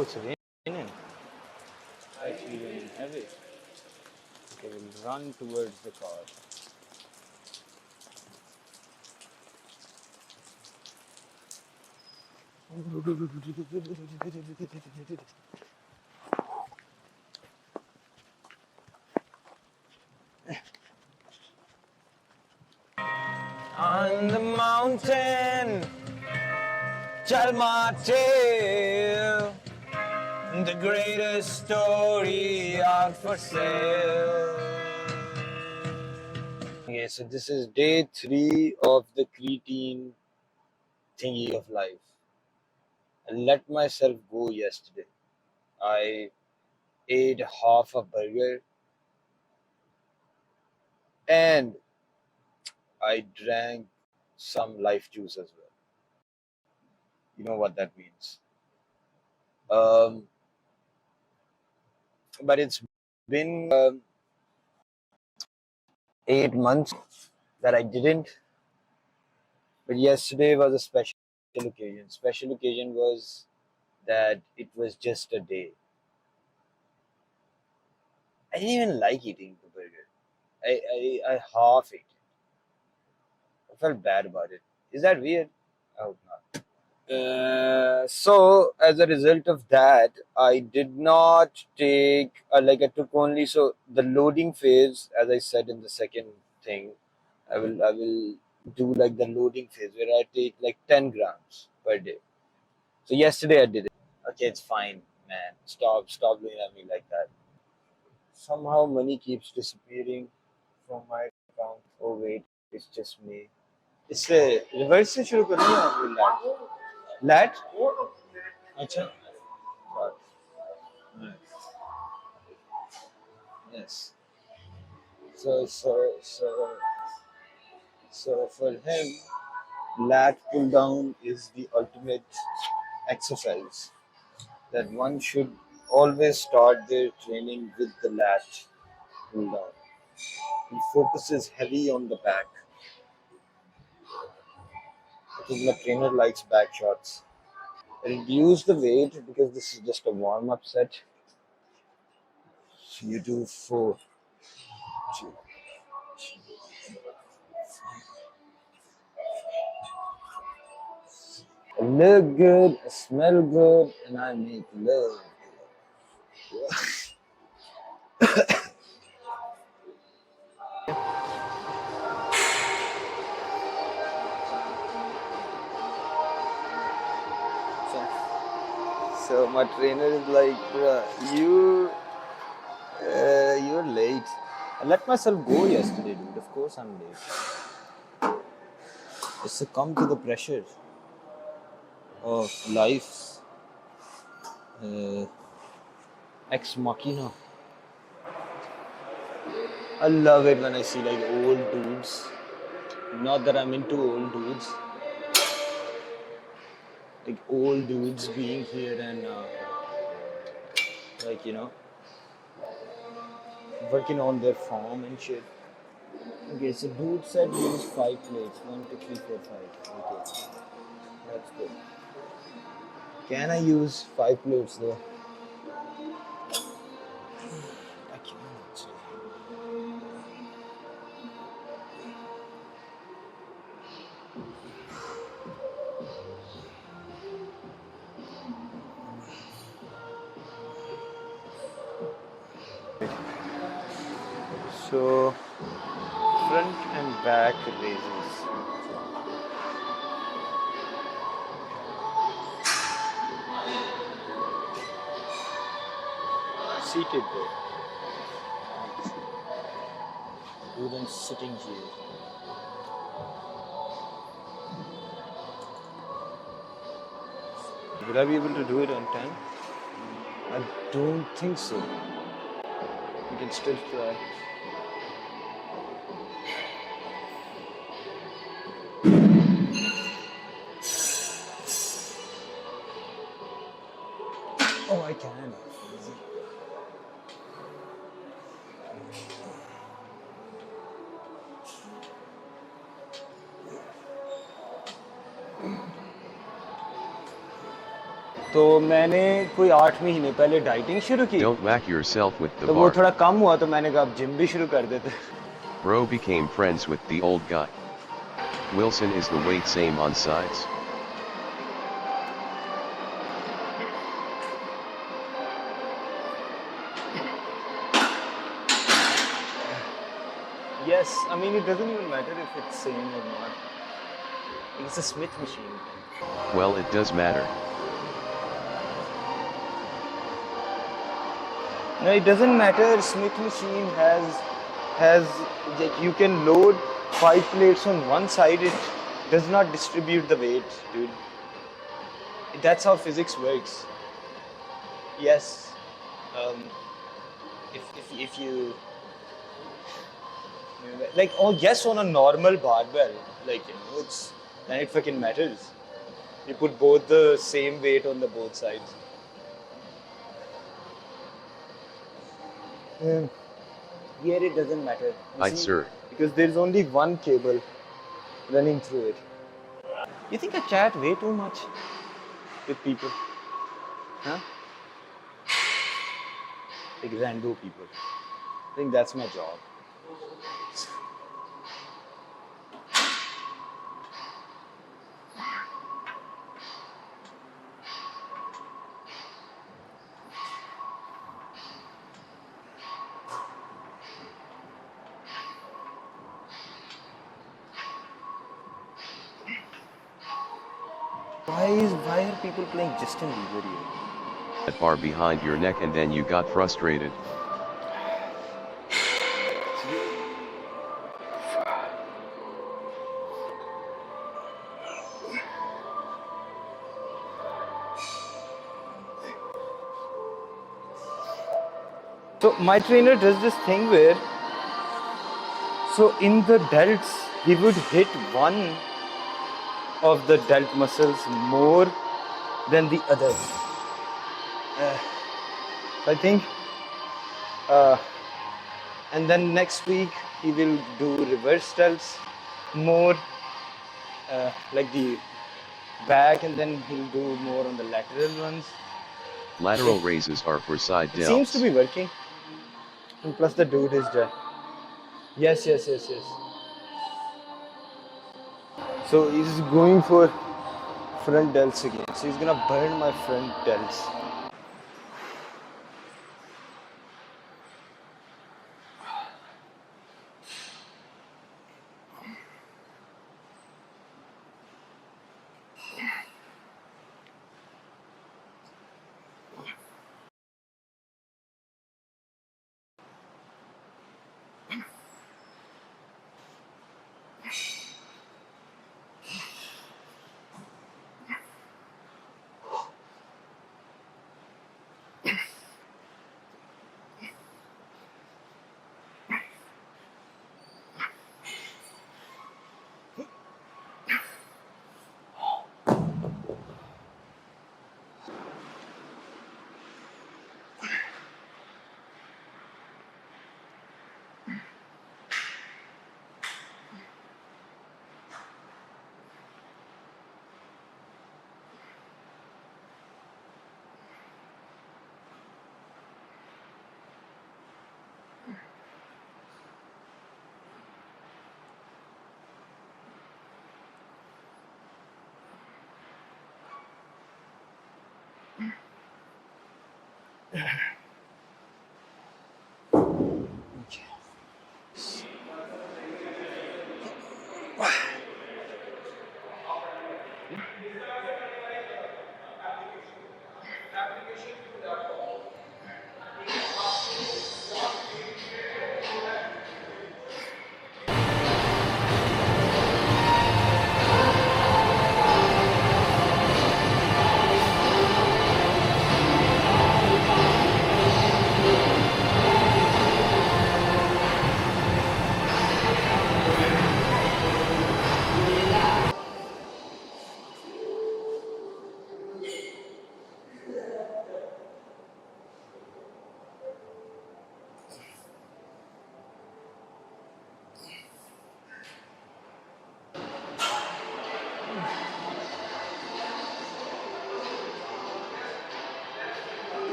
Oh, it's raining. Actually raining heavy. Okay, we'll run towards the car. On the mountain, tell my tale. The greatest story out for sale. Okay, so this is day 3 of the Creatine thingy of life. I let myself go yesterday. I ate half a burger and I drank some life juice as well. You know what that means. Um, but it's been 8 months that I didn't. But yesterday was a special occasion. Special occasion was that it was just a day. I didn't even like eating the burger. I half ate it. I felt bad about it. Is that weird? I hope not. So as a result of that, I did not take like I took only so the loading phase, as I said in the second thing, I will do like the loading phase where I take like 10 grams per day. So yesterday I did it. Okay, it's fine, man. Stop looking at me like that. Somehow money keeps disappearing from my account. Oh wait, it's just me. इससे reverse से शुरू करनी है वो light अच्छा yes so for him lat pull down is the ultimate exercise that one should always start their training with the lat pull down. He focuses heavy on the back. I think my trainer likes back shots. Reduce the weight because this is just a warm-up set. So you do 4, 2. I look good, I smell good, and I make love. So my trainer is like, bruh, you're late. I let myself go yesterday, dude. Of course I'm late. I succumb to the pressure of life's uh, ex machina. I love it when I see like old dudes. Not that I'm into old dudes. Like old dudes being here and like working on their farm and shit. Okay, so dude said use 5 plates. 1, 2, 3, 4, 5. Okay, that's good. Can I use 5 plates though? I cannot. So front and back raises. Seated though. Rather than sitting here. Will I be able to do it on time? I don't think so. You can still try. Oh, I can. Easy. तो मैंने कोई 8 महीने पहले dieting शुरू की, Don't whack yourself with the तो वो bar. थोड़ा कम हुआ तो मैंने कहा अब जिम भी शुरू कर देते. Bro became friends with the old guy. Wilson, is the weight same on sides? Yes, I mean it doesn't even matter if it's same or not. It's a Smith machine. Well, it does matter. No, it doesn't matter. Smith machine has like you can load 5 plates on one side. It does not distribute the weight, dude. That's how physics works. Yes, um, if you like, oh yes, on a normal barbell, like it's then it fucking matters. You put both the same weight on the both sides. Here it doesn't matter. You I'd see, sir. because there's only one cable running through it. You think I chat way too much with people? Huh? Like rando people. I think that's my job. Why are people playing Justin Bieber here? That bar behind your neck and then you got frustrated. So my trainer does this thing where, so in the delts, he would hit one of the delt muscles more than the others. I think, and then next week he will do reverse delts more, like the back, and then he'll do more on the lateral ones. Lateral raises are for side It seems to delts. be working. And plus the dude is dry. Yes. So he's going for front delts again. So he's gonna burn my front delts.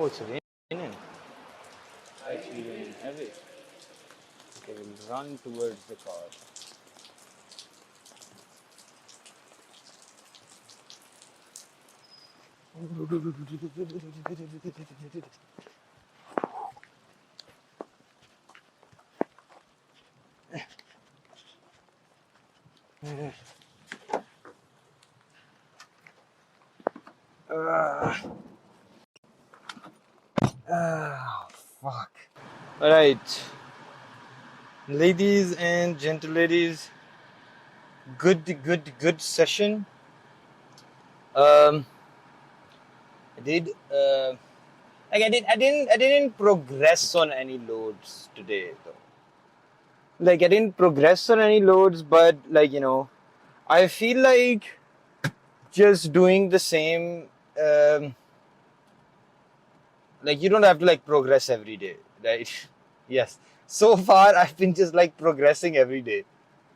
Oh, it's raining. Actually raining heavy. Okay, we'll run towards the car. Fuck. Alright. Ladies and gentle ladies, good session. Um, I did like I didn't progress on any loads today though. Like I didn't progress on any loads, but like I feel like just doing the same. Like you don't have to like progress every day, right? Yes. So far, I've been just like progressing every day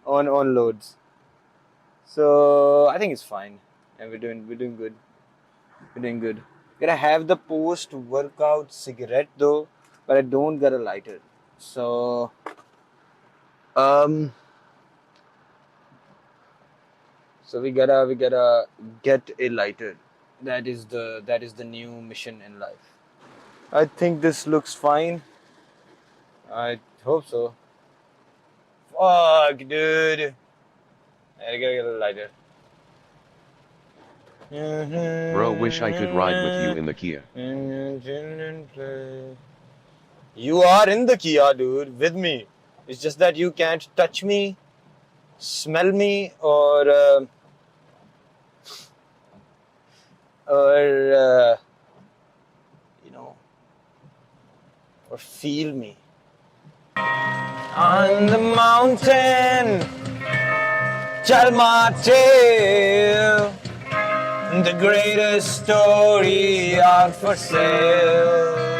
on loads. So I think it's fine, and we're doing good. We're doing good. Gotta have the post workout cigarette though, but I don't get a lighter. So um, so we gotta get a lighter. That is the new mission in life. I think this looks fine. I hope so. Fuck, dude. I gotta get a lighter. Bro, wish I could ride with you in the Kia. You are in the Kia, dude, with me. It's just that you can't touch me, smell me, or you know, or feel me. On the mountain, Chalmate, the greatest story out for sale.